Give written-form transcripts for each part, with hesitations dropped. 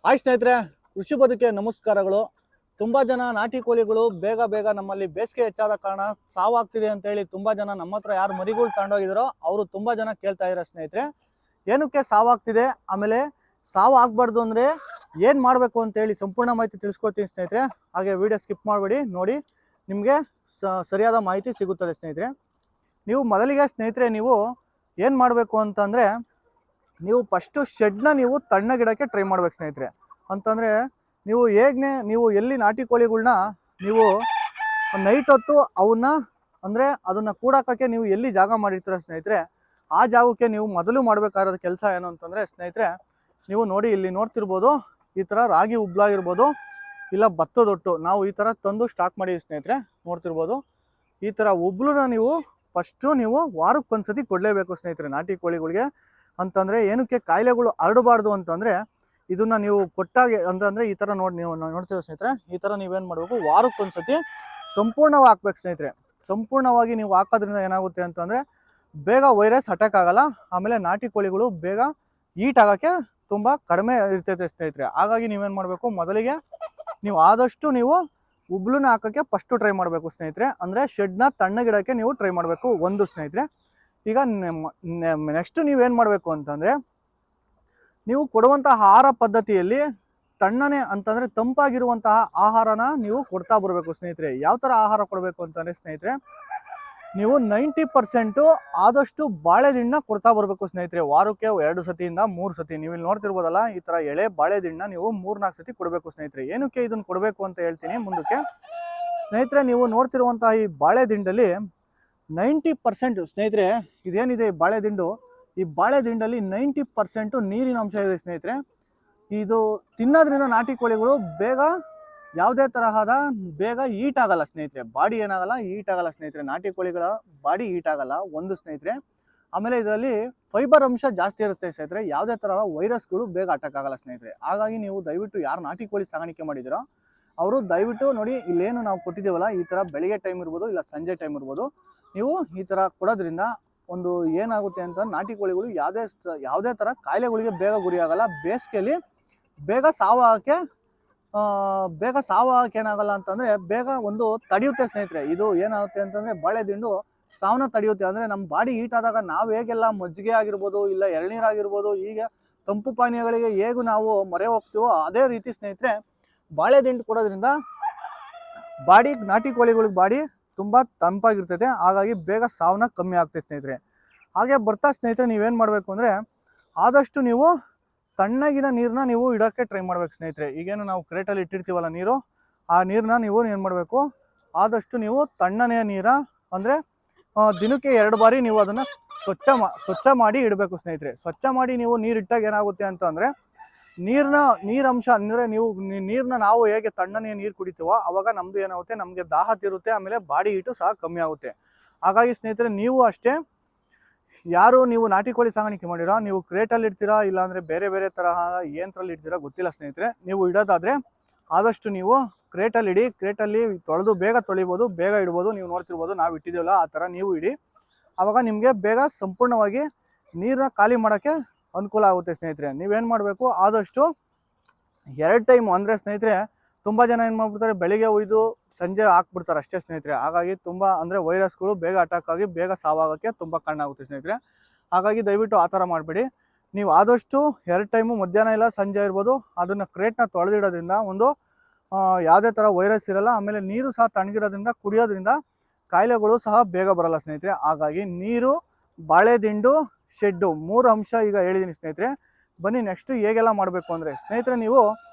Hi ಸ್ನೇಹಿತರೆ, ಕೃಷಿ ಬದುಕಿಗೆ ನಮಸ್ಕಾರಗಳು. ತುಂಬಾ ಜನ ನಾಟಿ ಕೋಳಿಗಳು ಬೇಗ ಬೇಗ ನಮ್ಮಲ್ಲಿ ಬೇಸಿಗೆ ಹೆಚ್ಚಾದ ಕಾರಣ ಸಾವಾಗ್ತಿದೆ ಅಂತ ಹೇಳಿ ತುಂಬಾ ಜನ ನಮ್ಮ ಹತ್ರ ಯಾರು ಮರಿಗಳು ತಗೊಂಡೋಗಿದಾರೋ ಅವರು ತುಂಬಾ ಜನ ಕೇಳ್ತಾ ಇದ್ದಾರೆ ಸ್ನೇಹಿತರೆ. ಏನಕ್ಕೆ ಸಾವಾಗ್ತಿದೆ, ಆಮೇಲೆ ಸಾವು ಆಗ್ಬಾರ್ದು ಅಂದ್ರೆ ಏನ್ ಮಾಡ್ಬೇಕು ಅಂತ ಹೇಳಿ ಸಂಪೂರ್ಣ ಮಾಹಿತಿ ತಿಳಿಸ್ಕೊಡ್ತೀನಿ ಸ್ನೇಹಿತರೆ. ಹಾಗೆ ವಿಡಿಯೋ ಸ್ಕಿಪ್ ಮಾಡಬೇಡಿ, ನೋಡಿ ನಿಮಗೆ ಸರಿಯಾದ ಮಾಹಿತಿ ಸಿಗುತ್ತದೆ ಸ್ನೇಹಿತರೆ. ನೀವು ಮೊದಲಿಗೆ ಸ್ನೇಹಿತರೆ ನೀವು ಏನ್ ಮಾಡಬೇಕು ಅಂತಂದ್ರೆ, ನೀವು ಫಸ್ಟು ಶೆಡ್ನ ನೀವು ತಣ್ಣಗಿಡಕ್ಕೆ ಟ್ರೈ ಮಾಡ್ಬೇಕು ಸ್ನೇಹಿತರೆ. ಅಂತಂದರೆ ನೀವು ಎಲ್ಲಿ ನಾಟಿ ಕೋಳಿಗಳ್ನ ನೀವು ನೈಟ್ ಹೊತ್ತು ಅವನ್ನ ಅಂದರೆ ಅದನ್ನು ಕೂಡಾಕಕ್ಕೆ ನೀವು ಎಲ್ಲಿ ಜಾಗ ಮಾಡಿರ್ತೀರ ಸ್ನೇಹಿತರೆ, ಆ ಜಾಗಕ್ಕೆ ನೀವು ಮೊದಲು ಮಾಡಬೇಕಾದ ಕೆಲಸ ಏನು ಅಂತಂದರೆ ಸ್ನೇಹಿತರೆ, ನೀವು ನೋಡಿ ಇಲ್ಲಿ ನೋಡ್ತಿರ್ಬೋದು, ಈ ಥರ ರಾಗಿ ಉಬ್ಲಾಗಿರ್ಬೋದು ಇಲ್ಲ ಭತ್ತದೊಟ್ಟು ನಾವು ಈ ಥರ ತಂದು ಸ್ಟಾಕ್ ಮಾಡಿದ್ದೀವಿ ಸ್ನೇಹಿತರೆ. ನೋಡ್ತಿರ್ಬೋದು ಈ ಥರ ಉಬ್ಲನ್ನ ನೀವು ಫಸ್ಟು ನೀವು ವಾರಕ್ಕೆ ಒಂದ್ಸತಿ ಕೊಡಲೇಬೇಕು ಸ್ನೇಹಿತರೆ ನಾಟಿ ಕೋಳಿಗಳಿಗೆ. ಅಂತಂದರೆ ಏನಕ್ಕೆ ಕಾಯಿಲೆಗಳು ಹರಡಬಾರ್ದು ಅಂತಂದರೆ ಇದನ್ನು ನೀವು ಕೊಟ್ಟಾಗೆ ಅಂತಂದರೆ ಈ ಥರ ನೀವು ನೋಡ್ತೀರ ಸ್ನೇಹಿತರೆ, ಈ ಥರ ನೀವೇನು ಮಾಡಬೇಕು, ವಾರಕ್ಕೊಂದ್ಸತಿ ಸಂಪೂರ್ಣವಾಗಿ ಹಾಕ್ಬೇಕು ಸ್ನೇಹಿತರೆ. ಸಂಪೂರ್ಣವಾಗಿ ನೀವು ಹಾಕೋದ್ರಿಂದ ಏನಾಗುತ್ತೆ ಅಂತಂದರೆ ಬೇಗ ವೈರಸ್ ಅಟ್ಯಾಕ್ ಆಗಲ್ಲ, ಆಮೇಲೆ ನಾಟಿ ಕೋಳಿಗಳು ಬೇಗ ಹೀಟ್ ಆಗೋಕ್ಕೆ ತುಂಬ ಕಡಿಮೆ ಇರ್ತೈತೆ ಸ್ನೇಹಿತರೆ. ಹಾಗಾಗಿ ನೀವೇನು ಮಾಡಬೇಕು, ಮೊದಲಿಗೆ ನೀವು ಆದಷ್ಟು ನೀವು ಉಬ್ಲನ್ನ ಹಾಕೋಕ್ಕೆ ಫಸ್ಟು ಟ್ರೈ ಮಾಡಬೇಕು ಸ್ನೇಹಿತರೆ. ಅಂದರೆ ಶೆಡ್ನ ತಣ್ಣಗಿಡೋಕ್ಕೆ ನೀವು ಟ್ರೈ ಮಾಡಬೇಕು ಒಂದು ಸ್ನೇಹಿತರೆ. ಈಗ ನೆಕ್ಸ್ಟ್ ನೀವೇನು ಮಾಡಬೇಕು ಅಂತಂದರೆ, ನೀವು ಕೊಡುವಂತಹ ಆಹಾರ ಪದ್ಧತಿಯಲ್ಲಿ ತಣ್ಣನೆ ಅಂತಂದರೆ ತಂಪಾಗಿರುವಂತಹ ಆಹಾರನ ನೀವು ಕೊಡ್ತಾ ಬರಬೇಕು ಸ್ನೇಹಿತರೆ. ಯಾವ ಥರ ಆಹಾರ ಕೊಡಬೇಕು ಅಂತಂದರೆ ಸ್ನೇಹಿತರೆ, ನೀವು 90% ಆದಷ್ಟು ಬಾಳೆದಿಂಡನ್ನ ಕೊಡ್ತಾ ಬರಬೇಕು ಸ್ನೇಹಿತರೆ. ವಾರಕ್ಕೆ 2 ಸತಿಯಿಂದ 3 ಸತಿ ನೀವು ಇಲ್ಲಿ ನೋಡ್ತಿರ್ಬೋದಲ್ಲ, ಈ ಥರ ಎಳೆ ಬಾಳೆದಿಂಡನ್ನ ನೀವು 3-4 ಸತಿ ಕೊಡಬೇಕು ಸ್ನೇಹಿತರೆ. ಏನಕ್ಕೆ ಇದನ್ನು ಕೊಡಬೇಕು ಅಂತ ಹೇಳ್ತೀನಿ ಮುಂದಕ್ಕೆ ಸ್ನೇಹಿತರೆ. ನೀವು ನೋಡ್ತಿರುವಂತಹ ಈ ಬಾಳೆದಿಂಡಲ್ಲಿ 90% ಸ್ನೇಹಿತರೆ, ಇದೇನಿದೆ ಬಾಳೆದಿಂಡು, ಈ ಬಾಳೆದಿಂಡಲ್ಲಿ 90% ನೀರಿನ ಅಂಶ ಇದೆ ಸ್ನೇಹಿತರೆ. ಇದು ತಿನ್ನೋದ್ರಿಂದ ನಾಟಿ ಕೋಳಿಗಳು ಬೇಗ ಯಾವುದೇ ತರಹದ ಬೇಗ ಹೀಟ್ ಆಗಲ್ಲ ಸ್ನೇಹಿತರೆ. ಬಾಡಿ ಏನಾಗಲ್ಲ, ಹೀಟ್ ಆಗಲ್ಲ ಸ್ನೇಹಿತರೆ. ನಾಟಿ ಕೋಳಿಗಳ ಬಾಡಿ ಹೀಟ್ ಆಗಲ್ಲ ಒಂದು ಸ್ನೇಹಿತರೆ. ಆಮೇಲೆ ಇದರಲ್ಲಿ ಫೈಬರ್ ಅಂಶ ಜಾಸ್ತಿ ಇರುತ್ತೆ ಸ್ನೇಹಿತರೆ. ಯಾವುದೇ ತರಹದ ವೈರಸ್ಗಳು ಬೇಗ ಅಟ್ಯಾಕ್ ಆಗಲ್ಲ ಸ್ನೇಹಿತರೆ. ಹಾಗಾಗಿ ನೀವು ದಯವಿಟ್ಟು ಯಾರು ನಾಟಿ ಕೋಳಿ ಸಾಗಾಣಿಕೆ ಮಾಡಿದಿರೋ ಅವರು ದಯವಿಟ್ಟು ನೋಡಿ, ಇಲ್ಲೇನು ನಾವು ಕೊಟ್ಟಿದ್ದೀವಲ್ಲ, ಈ ಥರ ಬೆಳಿಗ್ಗೆ ಟೈಮ್ ಇರ್ಬೋದು ಇಲ್ಲ ಸಂಜೆ ಟೈಮ್ ಇರ್ಬೋದು, ನೀವು ಈ ಥರ ಕೊಡೋದ್ರಿಂದ ಒಂದು ಏನಾಗುತ್ತೆ ಅಂತ ನಾಟಿ ಕೋಳಿಗಳು ಯಾವುದೇ ಥರ ಕಾಯಿಲೆಗಳಿಗೆ ಬೇಗ ಗುರಿ ಆಗಲ್ಲ. ಬೇಸಿಗೆಯಲ್ಲಿ ಬೇಗ ಸಾವಾಗಕ್ಕೆ ಏನಾಗಲ್ಲ ಅಂತಂದರೆ ಬೇಗ ಒಂದು ತಡೆಯುತ್ತೆ ಸ್ನೇಹಿತರೆ. ಇದು ಏನಾಗುತ್ತೆ ಅಂತಂದರೆ ಬಾಳೆದಿಂಡು ಸಾವನ್ನ ತಡೆಯುತ್ತೆ. ಅಂದರೆ ನಮ್ಮ ಬಾಡಿ ಹೀಟ್ ಆದಾಗ ನಾವು ಹೇಗೆಲ್ಲ ಮಜ್ಜಿಗೆ ಆಗಿರ್ಬೋದು ಇಲ್ಲ ಎಳ್ನೀರಾಗಿರ್ಬೋದು, ಈಗ ತಂಪು ಪಾನೀಯಗಳಿಗೆ ಹೇಗೂ ನಾವು ಮೊರೆ ಹೋಗ್ತೀವೋ ಅದೇ ರೀತಿ ಸ್ನೇಹಿತರೆ ಬಾಳೆದಿಂಡು ಕೊಡೋದ್ರಿಂದ ನಾಟಿ ಕೋಳಿಗಳಿಗೆ ಬಾಡಿ ತುಂಬ ತಂಪಾಗಿರ್ತೈತೆ. ಹಾಗಾಗಿ ಬೇಗ ಸಾವನ್ನ ಕಮ್ಮಿ ಆಗ್ತೈತೆ ಸ್ನೇಹಿತರೆ. ಹಾಗೆ ಬರ್ತಾ ಸ್ನೇಹಿತರೆ ನೀವೇನು ಮಾಡಬೇಕು ಅಂದರೆ, ಆದಷ್ಟು ನೀವು ತಣ್ಣಗಿನ ನೀರನ್ನ ನೀವು ಇಡೋಕ್ಕೆ ಟ್ರೈ ಮಾಡ್ಬೇಕು ಸ್ನೇಹಿತರೆ. ಈಗೇನು ನಾವು ಕ್ರೇಟಲ್ಲಿ ಇಟ್ಟಿರ್ತೀವಲ್ಲ ನೀರು, ಆ ನೀರನ್ನ ನೀವು ಏನು ಮಾಡಬೇಕು, ಆದಷ್ಟು ನೀವು ತಣ್ಣನೆಯ ನೀರ ಅಂದರೆ ದಿನಕ್ಕೆ 2 ಬಾರಿ ನೀವು ಅದನ್ನು ಸ್ವಚ್ಛ ಮಾಡಿ ಇಡಬೇಕು ಸ್ನೇಹಿತರೆ. ಸ್ವಚ್ಛ ಮಾಡಿ ನೀವು ನೀರಿಟ್ಟಾಗ ಏನಾಗುತ್ತೆ ಅಂತಂದರೆ ನೀರಂಶ ಅಂದರೆ ನೀರನ್ನ ನಾವು ಹೇಗೆ ತಣ್ಣನೆಯ ನೀರು ಕುಡಿತೀವೋ ಅವಾಗ ನಮ್ಮದು ಏನಾಗುತ್ತೆ, ನಮಗೆ ದಾಹ ತೀರುತ್ತೆ, ಆಮೇಲೆ ಬಾಡಿ ಹೀಟು ಸಹ ಕಮ್ಮಿ ಆಗುತ್ತೆ. ಹಾಗಾಗಿ ಸ್ನೇಹಿತರೆ ನೀವು ಅಷ್ಟೇ, ಯಾರು ನೀವು ನಾಟಿ ಕೋಳಿ ಸಾಗಾಣಿಕೆ ಮಾಡಿರೋ ನೀವು ಕ್ರೇಟಲ್ಲಿ ಇಡ್ತೀರಾ ಇಲ್ಲಾಂದರೆ ಬೇರೆ ಬೇರೆ ತರಹ ಯಂತ್ರಲ್ಲಿ ಇಡ್ತೀರಾ ಗೊತ್ತಿಲ್ಲ ಸ್ನೇಹಿತರೆ. ನೀವು ಇಡೋದಾದರೆ ಆದಷ್ಟು ನೀವು ಕ್ರೇಟಲ್ಲಿ ಇಡಿ. ಕ್ರೇಟಲ್ಲಿ ಬೇಗ ತೊಳಿಬೋದು, ಬೇಗ ಇಡ್ಬೋದು. ನೀವು ನೋಡ್ತಿರ್ಬೋದು ನಾವು ಇಟ್ಟಿದ್ದೀವಲ್ಲ, ಆ ಥರ ನೀವು ಇಡಿ. ಆವಾಗ ನಿಮಗೆ ಬೇಗ ಸಂಪೂರ್ಣವಾಗಿ ನೀರನ್ನ ಖಾಲಿ ಮಾಡೋಕ್ಕೆ ಅನುಕೂಲ ಆಗುತ್ತೆ ಸ್ನೇಹಿತರೆ. ನೀವೇನು ಮಾಡಬೇಕು, ಆದಷ್ಟು 2 ಟೈಮು ಅಂದರೆ ಸ್ನೇಹಿತರೆ ತುಂಬ ಜನ ಏನು ಮಾಡ್ಬಿಡ್ತಾರೆ, ಬೆಳಿಗ್ಗೆ ಒಯ್ದು ಸಂಜೆ ಹಾಕ್ಬಿಡ್ತಾರೆ ಅಷ್ಟೇ ಸ್ನೇಹಿತರೆ. ಹಾಗಾಗಿ ತುಂಬ ಅಂದರೆ ವೈರಸ್ಗಳು ಬೇಗ ಅಟ್ಯಾಕ್ ಆಗಿ ಬೇಗ ಸಾವಾಗೋಕ್ಕೆ ತುಂಬ ಕಾರಣ ಆಗುತ್ತೆ ಸ್ನೇಹಿತರೆ. ಹಾಗಾಗಿ ದಯವಿಟ್ಟು ಆ ಥರ ಮಾಡಬೇಡಿ. ನೀವು ಆದಷ್ಟು 2 ಟೈಮು ಮಧ್ಯಾಹ್ನ ಇಲ್ಲ ಸಂಜೆ ಇರ್ಬೋದು, ಅದನ್ನು ಕ್ರೇಟ್ನ ತೊಳೆದಿಡೋದ್ರಿಂದ ಒಂದು ಯಾವುದೇ ಥರ ವೈರಸ್ ಇರಲ್ಲ. ಆಮೇಲೆ ನೀರು ಸಹ ತಣ್ಣಗಿರೋದ್ರಿಂದ ಕುಡಿಯೋದ್ರಿಂದ ಕಾಯಿಲೆಗಳು ಸಹ ಬೇಗ ಬರಲ್ಲ ಸ್ನೇಹಿತರೆ. ಹಾಗಾಗಿ ನೀರು, ಬಾಳೆದಿಂಡು, ಶೆಡ್ಡು 3 ಅಂಶ ಈಗ ಹೇಳಿದ್ದೀನಿ ಸ್ನೇಹಿತರೆ. ಬನ್ನಿ ನೆಕ್ಸ್ಟ್ ಹೇಗೆಲ್ಲ ಮಾಡಬೇಕು ಅಂದರೆ ಸ್ನೇಹಿತರೆ, ನೀವು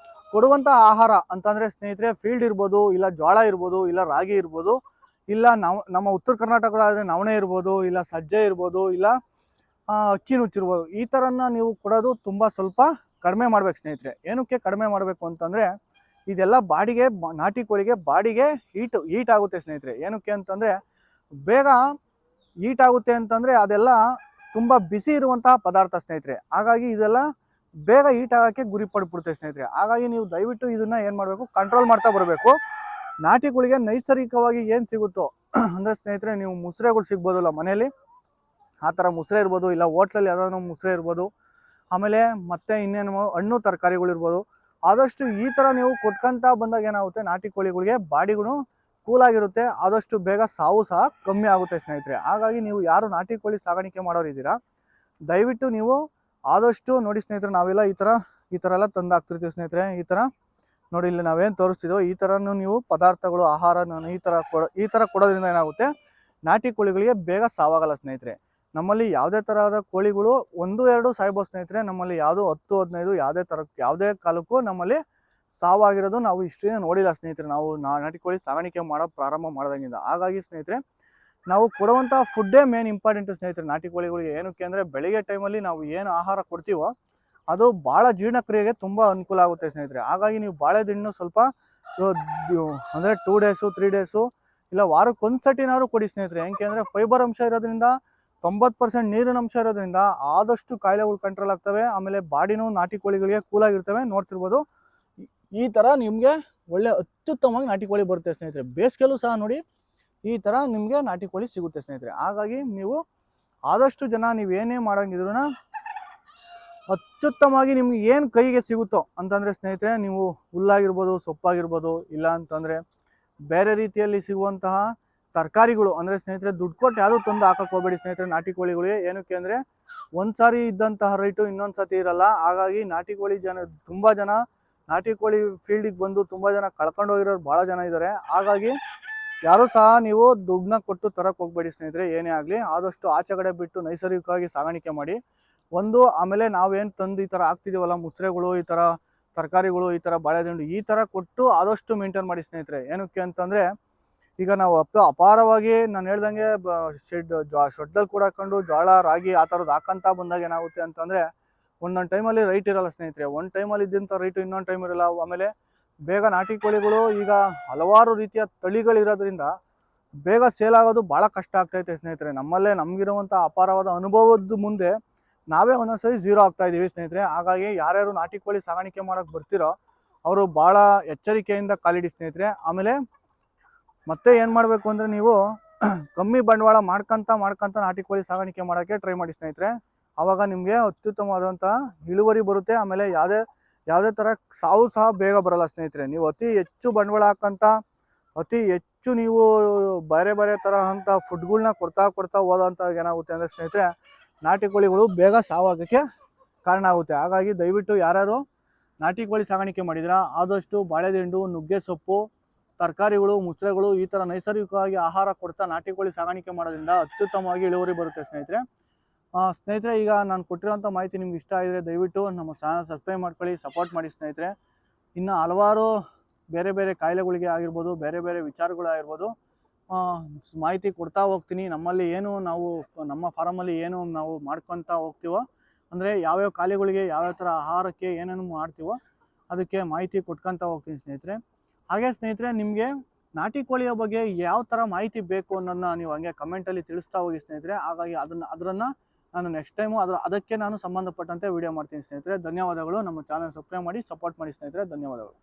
ಕೊಡುವಂಥ ಆಹಾರ ಅಂತಂದರೆ ಸ್ನೇಹಿತರೆ ಫೀಲ್ಡ್ ಇರ್ಬೋದು ಇಲ್ಲ ಜೋಳ ಇರ್ಬೋದು ಇಲ್ಲ ರಾಗಿ ಇರ್ಬೋದು ಇಲ್ಲ ನಮ್ಮ ಉತ್ತರ ಕರ್ನಾಟಕದಾದರೆ ನವಣೆ ಇರ್ಬೋದು ಇಲ್ಲ ಸಜ್ಜೆ ಇರ್ಬೋದು ಇಲ್ಲ ಅಕ್ಕಿ ನುಚ್ಚಿರ್ಬೋದು. ಈ ಥರನ ನೀವು ಕೊಡೋದು ತುಂಬ ಸ್ವಲ್ಪ ಕಡಿಮೆ ಮಾಡ್ಬೇಕು ಸ್ನೇಹಿತರೆ. ಏನಕ್ಕೆ ಕಡಿಮೆ ಮಾಡಬೇಕು ಅಂತಂದರೆ, ಇದೆಲ್ಲ ಬಾಡಿಗೆ ನಾಟಿ ಕೋಳಿಗೆ ಬಾಡಿಗೆ ಹೀಟ್ ಆಗುತ್ತೆ ಸ್ನೇಹಿತರೆ. ಏನಕ್ಕೆ ಅಂತಂದರೆ ಬೇಗ ಹೀಟ್ ಆಗುತ್ತೆ ಅಂತಂದರೆ ಅದೆಲ್ಲ ತುಂಬ ಬಿಸಿ ಇರುವಂತಹ ಪದಾರ್ಥ ಸ್ನೇಹಿತರೆ. ಹಾಗಾಗಿ ಇದೆಲ್ಲ ಬೇಗ ಹೀಟ್ ಆಗೋಕ್ಕೆ ಗುರಿ ಪಡ್ಬಿಡುತ್ತೆ ಸ್ನೇಹಿತರೆ. ಹಾಗಾಗಿ ನೀವು ದಯವಿಟ್ಟು ಇದನ್ನು ಏನು ಮಾಡಬೇಕು, ಕಂಟ್ರೋಲ್ ಮಾಡ್ತಾ ಬರಬೇಕು. ನಾಟಿ ಕೋಳಿಗೆ ನೈಸರ್ಗಿಕವಾಗಿ ಏನು ಸಿಗುತ್ತೋ ಅಂದರೆ ಸ್ನೇಹಿತರೆ, ನೀವು ಮುಸ್ರೆಗಳು ಸಿಗ್ಬೋದಲ್ಲ ಮನೇಲಿ, ಆ ಥರ ಮುಸ್ರೆ ಇರ್ಬೋದು ಇಲ್ಲ ಹೋಟ್ಲಲ್ಲಿ ಯಾವುದಾದ್ರು ಮುಸ್ರೆ ಇರ್ಬೋದು, ಆಮೇಲೆ ಮತ್ತೆ ಇನ್ನೇನು ಹಣ್ಣು ತರಕಾರಿಗಳಿರ್ಬೋದು, ಆದಷ್ಟು ಈ ಥರ ನೀವು ಕೊಟ್ಕೊಂತ ಬಂದಾಗ ಏನಾಗುತ್ತೆ, ನಾಟಿ ಕೋಳಿಗಳಿಗೆ ಬಾಡಿಗೂ ಕೂಲಾಗಿರುತ್ತೆ, ಆದಷ್ಟು ಬೇಗ ಸಾವು ಸಹ ಕಮ್ಮಿ ಆಗುತ್ತೆ ಸ್ನೇಹಿತರೆ. ಹಾಗಾಗಿ ನೀವು ಯಾರು ನಾಟಿ ಕೋಳಿ ಸಾಗಾಣಿಕೆ ಮಾಡೋರಿದ್ದೀರಾ, ದಯವಿಟ್ಟು ನೀವು ಆದಷ್ಟು ನೋಡಿ ಸ್ನೇಹಿತರೆ, ನಾವೆಲ್ಲ ಈ ಥರ ಎಲ್ಲ ತಂದು ಹಾಕ್ತಿರ್ತೀವಿ ಸ್ನೇಹಿತರೆ. ಈ ಥರ ನೋಡಿ, ಇಲ್ಲಿ ನಾವೇನು ತೋರಿಸ್ತಿದ್ದೋ ಈ ಥರನೂ ನೀವು ಪದಾರ್ಥಗಳು, ಆಹಾರ ಈ ಥರ ಕೊಡೋದ್ರಿಂದ ಏನಾಗುತ್ತೆ, ನಾಟಿ ಕೋಳಿಗಳಿಗೆ ಬೇಗ ಸಾವಾಗಲ್ಲ ಸ್ನೇಹಿತರೆ. ನಮ್ಮಲ್ಲಿ ಯಾವುದೇ ತರಹದ ಕೋಳಿಗಳು 1-2 ಸಾಯ್ಬೋದು ಸ್ನೇಹಿತರೆ. ನಮ್ಮಲ್ಲಿ ಯಾವುದು 10-15 ಯಾವುದೇ ಕಾಲಕ್ಕೂ ನಮ್ಮಲ್ಲಿ ಸಾವಾಗಿರೋದು ನಾವು ಇಷ್ಟೇ ನೋಡಿಲ್ಲ ಸ್ನೇಹಿತರೆ, ನಾವು ನಾಟಿ ಕೋಳಿ ಸಾಗಾಣಿಕೆ ಪ್ರಾರಂಭ ಮಾಡಿದಾಗಿಂದ. ಹಾಗಾಗಿ ಸ್ನೇಹಿತರೆ, ನಾವು ಕೊಡುವಂಥ ಫುಡ್ಡೇ ಮೇನ್ ಇಂಪಾರ್ಟೆಂಟ್ ಸ್ನೇಹಿತರೆ ನಾಟಿ ಕೋಳಿಗಳಿಗೆ. ಏನಕ್ಕೆ ಅಂದರೆ, ಬೆಳಿಗ್ಗೆ ಟೈಮಲ್ಲಿ ನಾವು ಏನು ಆಹಾರ ಕೊಡ್ತೀವೋ ಅದು ಭಾಳ ಜೀರ್ಣಕ್ರಿಯೆಗೆ ತುಂಬ ಅನುಕೂಲ ಆಗುತ್ತೆ ಸ್ನೇಹಿತರೆ. ಹಾಗಾಗಿ ನೀವು ಬಾಳೆದಿಂಡು ಸ್ವಲ್ಪ ಅಂದರೆ 2 ಡೇಸು 3 ಡೇಸು ಇಲ್ಲ ವಾರಕ್ಕೊಂದ್ಸಟಿನಾದ್ರು ಕೊಡಿ ಸ್ನೇಹಿತರೆ. ಏನಕ್ಕೆ ಅಂದರೆ, ಫೈಬರ್ ಅಂಶ ಇರೋದ್ರಿಂದ, 90% ನೀರಿನ ಅಂಶ ಇರೋದ್ರಿಂದ ಆದಷ್ಟು ಕಾಯಿಲೆಗಳು ಕಂಟ್ರೋಲ್ ಆಗ್ತವೆ. ಆಮೇಲೆ ಬಾಡಿನೂ ನಾಟಿ ಕೋಳಿಗಳಿಗೆ ಕೂಲಾಗಿರ್ತವೆ. ನೋಡ್ತಿರ್ಬೋದು, ಈ ಥರ ನಿಮಗೆ ಒಳ್ಳೆ ಅತ್ಯುತ್ತಮವಾಗಿ ನಾಟಿ ಕೋಳಿ ಬರುತ್ತೆ ಸ್ನೇಹಿತರೆ. ಬೇಸಿಗೆಲ್ಲೂ ಸಹ ನೋಡಿ ಈ ಥರ ನಿಮಗೆ ನಾಟಿ ಕೋಳಿ ಸಿಗುತ್ತೆ ಸ್ನೇಹಿತರೆ. ಹಾಗಾಗಿ ನೀವು ಆದಷ್ಟು ಜನ ನೀವೇನೇ ಮಾಡೋಂಗಿದ್ರು ಅತ್ಯುತ್ತಮವಾಗಿ ನಿಮ್ಗೆ ಏನು ಕೈಗೆ ಸಿಗುತ್ತೋ ಅಂತಂದರೆ ಸ್ನೇಹಿತರೆ, ನೀವು ಹುಲ್ಲಾಗಿರ್ಬೋದು, ಸೊಪ್ಪಾಗಿರ್ಬೋದು, ಇಲ್ಲ ಅಂತಂದರೆ ಬೇರೆ ರೀತಿಯಲ್ಲಿ ಸಿಗುವಂತಹ ತರಕಾರಿಗಳು, ಅಂದರೆ ಸ್ನೇಹಿತರೆ ದುಡ್ಡು ಕೊಟ್ಟು ಯಾವುದೂ ತಂದು ಹಾಕಕ್ಕೆ ಹೋಗಬೇಡಿ ಸ್ನೇಹಿತರೆ ನಾಟಿ ಕೋಳಿಗಳಿಗೆ. ಏನಕ್ಕೆ ಅಂದರೆ, ಒಂದ್ಸಾರಿ ಇದ್ದಂತಹ ರೈಟು ಇನ್ನೊಂದು ಸತಿ ಇರಲ್ಲ. ಹಾಗಾಗಿ ನಾಟಿ ಕೋಳಿ ತುಂಬ ಜನ ನಾಟಿ ಕೋಳಿ ಫೀಲ್ಡಿಗೆ ಬಂದು ತುಂಬ ಜನ ಕಳ್ಕೊಂಡು ಹೋಗಿರೋರು ಭಾಳ ಜನ ಇದ್ದಾರೆ. ಹಾಗಾಗಿ ಯಾರೂ ಸಹ ನೀವು ದುಡ್ಡನ್ನ ಕೊಟ್ಟು ತರಕ್ಕೆ ಹೋಗಬೇಡಿ ಸ್ನೇಹಿತರೆ. ಏನೇ ಆಗಲಿ ಆದಷ್ಟು ಆಚೆ ಕಡೆ ಬಿಟ್ಟು ನೈಸರ್ಗಿಕವಾಗಿ ಸಾಗಾಣಿಕೆ ಮಾಡಿ. ಆಮೇಲೆ ನಾವೇನು ತಂದು ಈ ಥರ ಹಾಕ್ತಿದ್ದೀವಲ್ಲ, ಮುಸ್ರೆಗಳು, ಈ ಥರ ತರಕಾರಿಗಳು, ಈ ಥರ ಬಾಳೆದಿಂಡು, ಈ ಥರ ಕೊಟ್ಟು ಆದಷ್ಟು ಮೇಂಟೈನ್ ಮಾಡಿ ಸ್ನೇಹಿತರೆ. ಏನಕ್ಕೆ ಅಂತಂದರೆ, ಈಗ ನಾವು ಅಪಾರವಾಗಿ ನಾನು ಹೇಳ್ದಂಗೆ ಶೆಡ್ಡಲ್ಲಿ ಕೂಡ ಹಾಕೊಂಡು ಜೋಳ, ರಾಗಿ ಆ ಥರದ್ದು ಹಾಕಂತ ಬಂದಾಗ ಏನಾಗುತ್ತೆ ಅಂತಂದರೆ, ಒಂದೊಂದು ಟೈಮಲ್ಲಿ ರೈಟ್ ಇರಲ್ಲ ಸ್ನೇಹಿತರೆ. ಒಂದು ಟೈಮಲ್ಲಿ ಇದ್ದಂಥ ರೈಟು ಇನ್ನೊಂದು ಟೈಮ್ ಇರಲ್ಲ. ಆಮೇಲೆ ಬೇಗ ನಾಟಿ ಕೋಳಿಗಳು ಈಗ ಹಲವಾರು ರೀತಿಯ ತಳಿಗಳಿರೋದ್ರಿಂದ ಬೇಗ ಸೇಲ್ ಆಗೋದು ಭಾಳ ಕಷ್ಟ ಆಗ್ತೈತೆ ಸ್ನೇಹಿತರೆ. ನಮಗಿರುವಂಥ ಅಪಾರವಾದ ಅನುಭವದ ಮುಂದೆ ನಾವೇ ಒಂದೊಂದ್ಸರಿ ಝೀರೋ ಆಗ್ತಾ ಇದ್ದೀವಿ ಸ್ನೇಹಿತರೆ. ಹಾಗಾಗಿ ಯಾರ್ಯಾರು ನಾಟಿ ಕೋಳಿ ಸಾಗಾಣಿಕೆ ಮಾಡೋಕ್ಕೆ ಬರ್ತಿರೋ ಅವರು ಭಾಳ ಎಚ್ಚರಿಕೆಯಿಂದ ಕಾಲಿಡಿ ಸ್ನೇಹಿತರೆ. ಆಮೇಲೆ ಮತ್ತೆ ಏನು ಮಾಡಬೇಕು ಅಂದರೆ, ನೀವು ಕಮ್ಮಿ ಬಂಡವಾಳ ಮಾಡ್ಕೊಂತ ನಾಟಿ ಕೋಳಿ ಸಾಗಾಣಿಕೆ ಮಾಡೋಕ್ಕೆ ಟ್ರೈ ಮಾಡಿ ಸ್ನೇಹಿತರೆ. ಆವಾಗ ನಿಮಗೆ ಅತ್ಯುತ್ತಮವಾದಂಥ ಇಳುವರಿ ಬರುತ್ತೆ. ಆಮೇಲೆ ಯಾವುದೇ ಥರ ಸಾವು ಸಹ ಬೇಗ ಬರಲ್ಲ ಸ್ನೇಹಿತರೆ. ನೀವು ಅತಿ ಹೆಚ್ಚು ಬಂಡವಾಳ ಹಾಕಂತ, ಅತಿ ಹೆಚ್ಚು ನೀವು ಬೇರೆ ತರಹಂಥ ಫುಡ್ಗಳನ್ನ ಕೊಡ್ತಾ ಹೋದಂಥ ಏನಾಗುತ್ತೆ ಅಂದರೆ ಸ್ನೇಹಿತರೆ, ನಾಟಿ ಕೋಳಿಗಳು ಬೇಗ ಸಾವಾಗೋಕ್ಕೆ ಕಾರಣ ಆಗುತ್ತೆ. ಹಾಗಾಗಿ ದಯವಿಟ್ಟು ಯಾರ್ಯಾರು ನಾಟಿ ಕೋಳಿ ಸಾಗಾಣಿಕೆ ಮಾಡಿದಿರಾ, ಆದಷ್ಟು ಬಾಳೆದಿಂಡು, ನುಗ್ಗೆ ಸೊಪ್ಪು, ತರಕಾರಿಗಳು, ಮುಸ್ರೆಗಳು, ಈ ಥರ ನೈಸರ್ಗಿಕವಾಗಿ ಆಹಾರ ಕೊಡ್ತಾ ನಾಟಿ ಕೋಳಿ ಸಾಗಾಣಿಕೆ ಮಾಡೋದ್ರಿಂದ ಅತ್ಯುತ್ತಮವಾಗಿ ಇಳುವರಿ ಬರುತ್ತೆ ಸ್ನೇಹಿತರೆ. ಸ್ನೇಹಿತರೆ, ಈಗ ನಾನು ಕೊಟ್ಟಿರೋಂಥ ಮಾಹಿತಿ ನಿಮ್ಗೆ ಇಷ್ಟ ಆಗಿದ್ರೆ ದಯವಿಟ್ಟು ನಮ್ಮ ಚಾನಲ್ ಸಬ್ಸ್ಕ್ರೈಬ್ ಮಾಡ್ಕೊಳ್ಳಿ, ಸಪೋರ್ಟ್ ಮಾಡಿ ಸ್ನೇಹಿತರೆ. ಇನ್ನು ಹಲವಾರು ಬೇರೆ ಕಾಯಿಲೆಗಳಿಗೆ ಆಗಿರ್ಬೋದು, ಬೇರೆ ವಿಚಾರಗಳಾಗಿರ್ಬೋದು ಮಾಹಿತಿ ಕೊಡ್ತಾ ಹೋಗ್ತೀನಿ. ನಮ್ಮಲ್ಲಿ ಏನು ನಾವು ನಮ್ಮ ಫಾರಮಲ್ಲಿ ಏನು ನಾವು ಮಾಡ್ಕೊತಾ ಹೋಗ್ತೀವೋ, ಅಂದರೆ ಯಾವ್ಯಾವ ಕಾಯಿಲೆಗಳಿಗೆ ಯಾವ್ಯಾವ ಥರ ಆಹಾರಕ್ಕೆ ಏನೇನು ಮಾಡ್ತೀವೋ ಅದಕ್ಕೆ ಮಾಹಿತಿ ಕೊಟ್ಕೊತಾ ಹೋಗ್ತೀನಿ ಸ್ನೇಹಿತರೆ. ಹಾಗೆ ಸ್ನೇಹಿತರೆ, ನಿಮಗೆ ನಾಟಿ ಕೋಳಿಯ ಬಗ್ಗೆ ಯಾವ ಥರ ಮಾಹಿತಿ ಬೇಕು ಅನ್ನೋದನ್ನ ನೀವು ಹಂಗೆ ಕಮೆಂಟಲ್ಲಿ ತಿಳಿಸ್ತಾ ಹೋಗಿ ಸ್ನೇಹಿತರೆ. ಹಾಗಾಗಿ ಅದನ್ನು ನಾನು ನೆಕ್ಸ್ಟ್ ಟೈಮು ಅದಕ್ಕೆ ನಾನು ಸಂಬಂಧಪಟ್ಟಂತೆ ವಿಡಿಯೋ ಮಾಡ್ತೀನಿ ಸ್ನೇಹಿತರೆ. ಧನ್ಯವಾದಗಳು. ನಮ್ಮ ಚಾನಲ್ ಸಬ್ಸ್ಕ್ರೈಬ್ ಮಾಡಿ, ಸಪೋರ್ಟ್ ಮಾಡಿ ಸ್ನೇಹಿತರೆ. ಧನ್ಯವಾದಗಳು.